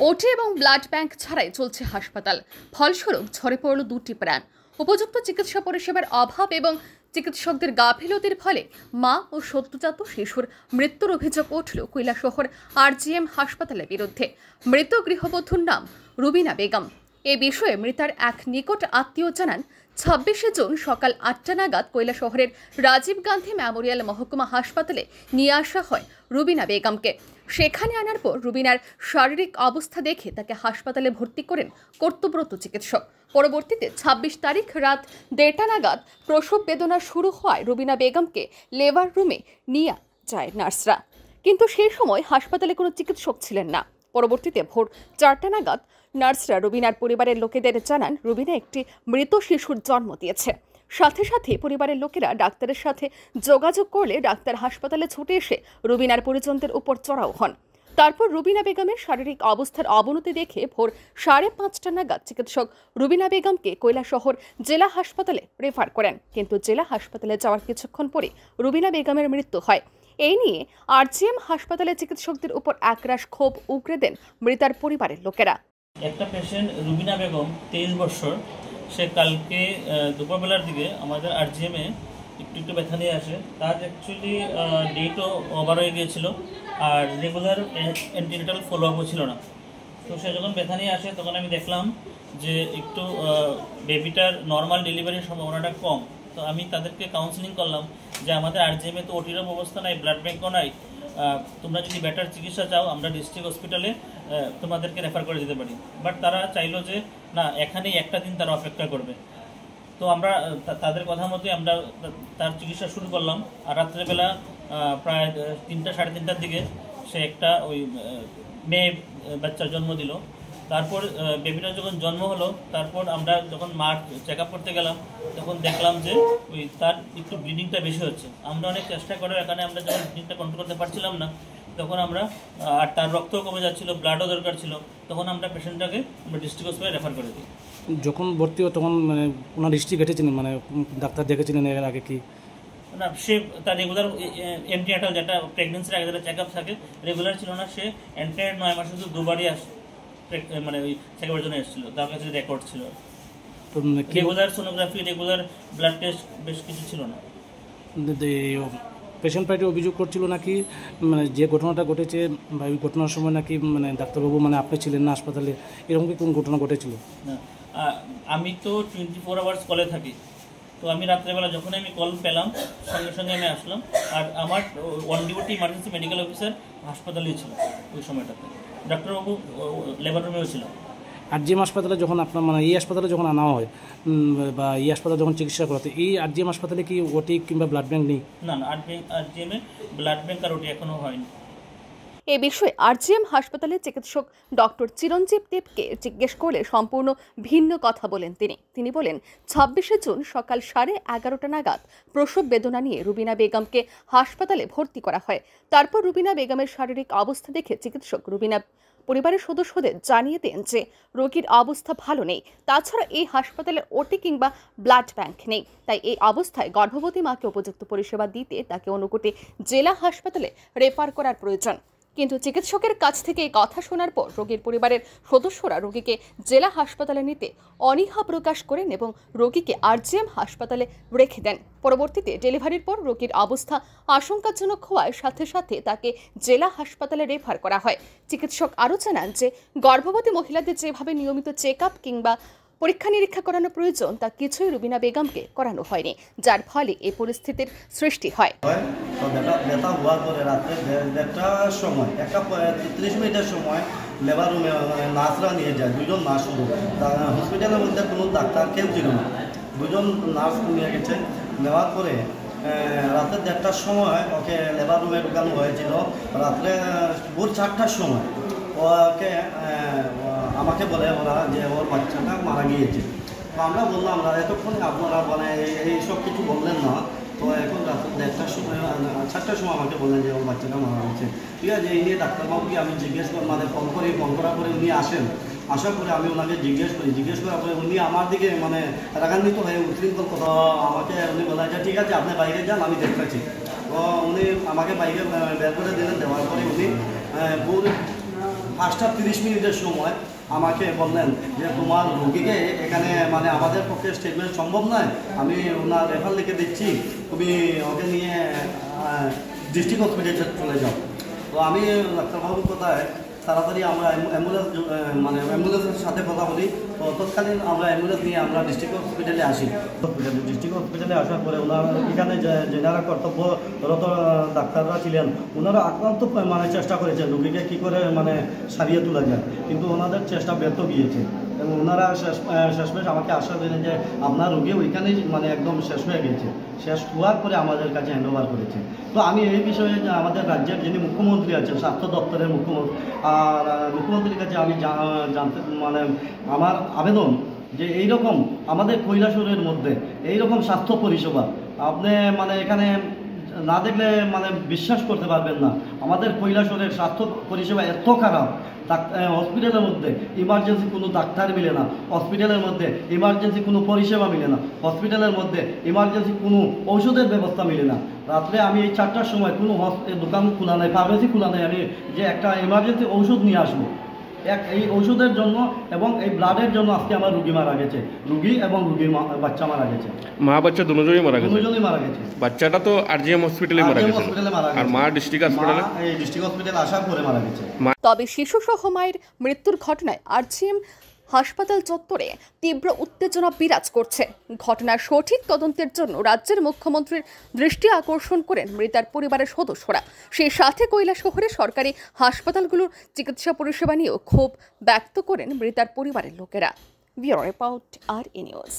ওটি এবং blood bank ছাড়াই চলছে হাসপাতাল। ফলস্বরূপ ঝরে পড়ল দুটি প্রাণ। উপযুক্ত চিকিৎসা পরিষেবার অভাব এবং চিকিৎসকদের গাফিলতির ফলে মা ও সদ্যজাত শিশুর মৃত্যুর অভিযোগ উঠল কৈলাসহর আরজিএম হাসপাতালের বিরুদ্ধে। মৃত গৃহবধূর নাম রুবিনা বেগম। এ বিষয়ে মৃতার এক নিকট আত্মীয় জানান, 26শে জুন সকাল 8টা নাগাদ কৈলাসহরের রাজীব গান্ধী মেমোরিয়াল মহকুমা হাসপাতালে নিয়ে আসা হয় রুবিনা বেগমকে। সেখানে আনার পর রুবিনার শারীরিক অবস্থা দেখে তাকে হাসপাতালে ভর্তি করেন কর্তব্যরত চিকিৎসক। পরবর্তীতে 26 তারিখ রাত 1:30টা নাগাদ প্রসব বেদনা শুরু হওয়ায় রুবিনা বেগমকে লেবার রুমে নিয়ে যায় নার্সরা, কিন্তু সেই সময় হাসপাতালে কোনো চিকিৎসক ছিলেন না। পরবর্তীতে ভোর 4টা নাগাদ নার্সরা রুবিনার পরিবারের লোকেদের জানান রুবিনা একটি মৃত শিশুর জন্ম দিয়েছে। সাথে সাথে পরিবারের লোকেরা ডাক্তারের সাথে যোগাযোগ করলে ডাক্তার হাসপাতালে ছুটে এসে রুবিনার পরিজনদের উপর চড়াও হন। তারপর রুবিনা বেগমের শারীরিক অবস্থার অবনতি দেখে ভোর 5:30টা নাগাদ চিকিৎসক রুবিনা বেগমকে কৈলাসহর জেলা হাসপাতালে রেফার করেন, কিন্তু জেলা হাসপাতালে যাওয়ার কিছুক্ষণ পরে রুবিনা বেগমের মৃত্যু হয়। এই নিয়ে আরজিএম হাসপাতালে চিকিৎসকদের উপর একরাশ ক্ষোভ উগরে দেন মৃতার পরিবারের লোকেরা। একটা পেশেন্ট রুবিনা বেগম 23 বছর, সে কালকে দুপুরবেলার দিকে আমাদের আরজিএমে একটু ব্যথা নিয়ে আসে। তার অ্যাকচুয়ালি ডেটও ওভার হয়ে গিয়েছিল আর রেগুলার অ্যান্টিনেটাল ফলো আপও ছিল না। তো সে যখন ব্যথা নিয়ে আসে তখন আমি দেখলাম যে একটু বেবিটার নর্মাল ডেলিভারির সম্ভাবনাটা কম। তো আমি তাদেরকে কাউন্সিলিং করলাম যে আমাদের আরজিএমে তো ওটিরও ব্যবস্থা নাই, ব্লাড ব্যাঙ্কও নাই, তোমরা যদি বেটার চিকিৎসা চাও আমরা ডিস্ট্রিক্ট হসপিটালে তোমাদেরকে রেফার করে দিতে পারি। বাট তারা চাইলো যে না, এখানেই একটা দিন তারা অপেক্ষা করবে। তো আমরা তাদের কথা মতোই আমরা তার চিকিৎসা শুরু করলাম। আর রাত্রেবেলা প্রায় 3টা সাড়ে 3টার দিকে সে একটা ওই মেয়ে বাচ্চার জন্ম দিল। তারপর বেবিটার যখন জন্ম হলো, তারপর আমরা যখন মার চেক আপ করতে গেলাম তখন দেখলাম যে ওই তার একটু ব্লিডিংটা বেশি হচ্ছে। আমরা অনেক চেষ্টা করে এখানে আমরা যখন ব্লিডিংটা কন্ট্রোল করতে পারছিলাম না, তখন আমরা আর তার রক্তও কমে যাচ্ছিল, ব্লাডও দরকার ছিল, তখন আমরা পেশেন্টটাকে আমরা ডিস্ট্রিক্ট হসপিটালে রেফার করে দিই। যখন ভর্তি হয় তখন মানে ওনার হিস্ট্রি ঘটেছিলেন, মানে ডাক্তার দেখেছিলেন এর আগে কি না? সে তার রেগুলার অ্যান্টিনেটাল যেটা প্রেগনেন্সির আগে যেটা চেক আপ থাকে রেগুলার ছিল না। সে এন্টায়ার 9 মাসে শুধু দুবারই মানে ওই চেক আপের জন্য এসেছিল, তার কাছে রেকর্ড ছিল। Regular sonography, regular blood test বেশ কিছু ছিল না। পেশেন্ট পার্টি অভিযোগ করছিল নাকি মানে যে ঘটনাটা ঘটেছে বা ওই ঘটনার সময় নাকি মানে ডাক্তারবাবু মানে আপনি ছিলেন না হাসপাতালে, এরকম কি কোন ঘটনা ঘটেছিল? না, আমি তো 24 আওয়ার্স কলে থাকি। তো আমি রাত্রেবেলা যখন আমি কল পেলাম সঙ্গে সঙ্গে আমি আসলাম। আর আমার on duty emergency medical officer হাসপাতালেই ছিল ওই সময়টাতে, ডাক্তারবাবু লেবার রুমেও ছিল। আরজিএম হাসপাতালে যখন আপনার মানে এই হাসপাতালে যখন আনা হয় বা এই হাসপাতালে যখন চিকিৎসা করাতে, এই আরজিএম হাসপাতালে কি ওটি কিংবা ব্লাড ব্যাঙ্ক নেই? না, আরজিএমে ব্লাড ব্যাঙ্ক আর ওটি এখনো হয়নি। এ বিষয়ে আরজিএম হাসপাতালের চিকিৎসক ডক্টর চিরঞ্জীব দেবকে জিজ্ঞেস করলে সম্পূর্ণ ভিন্ন কথা বলেন তিনি বলেন, 26শে জুন সকাল 11:30টা নাগাদ প্রসব বেদনা নিয়ে রুবিনা বেগমকে হাসপাতালে ভর্তি করা হয়। তারপর রুবিনা বেগমের শারীরিক অবস্থা দেখে চিকিৎসক রুবিনা পরিবারের সদস্যদের জানিয়ে দেন যে রোগীর অবস্থা ভালো নেই। তাছাড়া এই হাসপাতালে ওটি কিংবা ব্লাড ব্যাংক নেই, তাই এই অবস্থায় গর্ভবতী মাকে উপযুক্ত পরিষেবা দিতে তাকে অনুকূটে জেলা হাসপাতালে রেফার করার প্রয়োজন। কিন্তু চিকিৎসকের কাছ থেকে এই কথা শোনার পর রোগীর পরিবারের সদস্যরা রোগীকে জেলা হাসপাতালে নিতে অনীহা প্রকাশ করেন এবং রোগীকে আরজিএম হাসপাতালে রেখে দেন। পরবর্তীতে ডেলিভারির পর রোগীর অবস্থা আশঙ্কাজনক হওয়ায় সাথে সাথে তাকে জেলা হাসপাতালে রেফার করা হয়। চিকিৎসক আরও জানান যে গর্ভবতী মহিলাদের যেভাবে নিয়মিত চেক আপ কিংবা পরীক্ষা নিরীক্ষা করানো প্রয়োজন তা কিছুই রুবিনা বেগমকে করানো হয়নি, যার ফলে এই পরিস্থিতির সৃষ্টি হয়। ব্যথা হওয়ার পরে রাত্রে 1:30টার সময় 1:30 মিনিটের সময় লেবার রুমে নার্সরা নিয়ে যায়, 2জন নার্স শুধু। হসপিটালের মধ্যে কোনো ডাক্তার কেউ ছিল না, 2জন নার্স নিয়ে গেছে। নেওয়ার পরে রাত্রে 1:30টার সময় ওকে লেবার রুমে ঢুকানো হয়েছিল। রাত্রে ভোর 4টার সময় ওকে আমাকে বলে ওরা যে ওর বাচ্চাটা মারা গিয়েছে। তো আমরা বললাম আমরা এতক্ষণে আপনারা মানে এইসব কিছু বললেন না। তো এখন রাত্রে 1:30টার সময় 4টার সময় আমাকে বললেন যে ওর বাচ্চাটা মারা গেছে। ঠিক আছে, এই নিয়ে ডাক্তারবাবুকে আমি জিজ্ঞেস করি, মানে ফোন করার পরে উনি আসেন। আসার পরে আমি ওনাকে জিজ্ঞেস করার পরে উনি আমার দিকে মানে রাগান্বিত হয়ে উচ্ছৃঙ্খল কথা আমাকে উনি বলেন যে ঠিক আছে আপনি বাইরে যান, আমি দেখতেছি। তো উনি আমাকে বাইরে বের করে দিলেন। দেওয়ার পরে উনি 5:30 সময় আমাকে বললেন যে তোমার রোগীকে এখানে মানে আমাদের পক্ষে স্টেটমেন্ট সম্ভব নয়, আমি ওনার রেফার লিখে দিচ্ছি, তুমি ওকে নিয়ে ডিস্ট্রিক্ট হসপিটালে চলে যাও। তো আমি ডাক্তারবাবুর কথায় তাড়াতাড়ি আমরা অ্যাম্বুলেন্সের সাথে কথা বলি। তো তৎকালীন আমরা অ্যাম্বুলেন্স নিয়ে আমরা ডিস্ট্রিক্ট হসপিটালে আসি। ডিস্ট্রিক্ট হসপিটালে আসার পরে ওনারা এখানে যেনারা কর্তব্যরত ডাক্তাররা ছিলেন ওনারা আক্রান্ত চেষ্টা করেছেন রোগীকে কী করে সারিয়ে তোলা যায়, কিন্তু ওনাদের চেষ্টা ব্যর্থ গিয়েছে এবং ওনারা শেষমেশ আমাকে আশ্বাস দিলেন যে আপনার রোগী ওইখানেই একদম শেষ হয়ে গেছে, শেষ হওয়ার পরে আমাদের কাছে হ্যান্ড ওভার করেছে। তো আমি এই বিষয়ে আমাদের রাজ্যের যিনি মুখ্যমন্ত্রী আছেন, স্বাস্থ্য দপ্তরের মুখ্যমন্ত্রী, আর মুখ্যমন্ত্রীর কাছে আমি জানতে আমার আবেদন যে এইরকম আমাদের কৈলাসহরের মধ্যে এইরকম স্বাস্থ্য পরিষেবা আপনি এখানে না দেখলে বিশ্বাস করতে পারবেন না। আমাদের কৈলাসহরের স্বাস্থ্য পরিষেবা এত খারাপ, হসপিটালের মধ্যে ইমার্জেন্সি কোনো ডাক্তার মিলে না, হসপিটালের মধ্যে ইমার্জেন্সি কোনো পরিষেবা মিলে না, হসপিটালের মধ্যে ইমার্জেন্সি কোনো ঔষধের ব্যবস্থা মিলে না। রাত্রে আমি এই 4টার সময় কোনো দোকান খোলা নেই, ফার্মেসি খোলা নেই, আমি যে একটা ইমার্জেন্সি ঔষধ নিয়ে আসবো, এই ঔষধের জন্য এবং এই ব্লাডের জন্য আজকে আমার রুগী মারা গেছে, রুগী এবং রুগীর বাচ্চা মারা গেছে, মা বাচ্চা দুজনেই মারা গেছে। দুজনেই মারা গেছে। বাচ্চাটা তো আরজিএম হসপিটালে মারা গেছে আর মা ডিস্ট্রিক্ট হসপিটালে, এই ডিস্ট্রিক্ট হসপিটালে আসার পরে মারা গেছে। তবে শিশুসহ মায়ের মৃত্যুর ঘটনায় আরজিএম হাসপাতাল চত্বরে তীব্র উত্তেজনা বিরাজ করছে। ঘটনার সঠিক তদন্তের জন্য রাজ্যের মুখ্যমন্ত্রীর দৃষ্টি আকর্ষণ করেন মৃতার পরিবারের সদস্যরা। সেই সাথে কৈলাসহরে সরকারি হাসপাতালগুলোর চিকিৎসা পরিষেবা নিয়েও ক্ষোভ ব্যক্ত করেন মৃতার পরিবারের লোকেরা। Bureau report, RE news.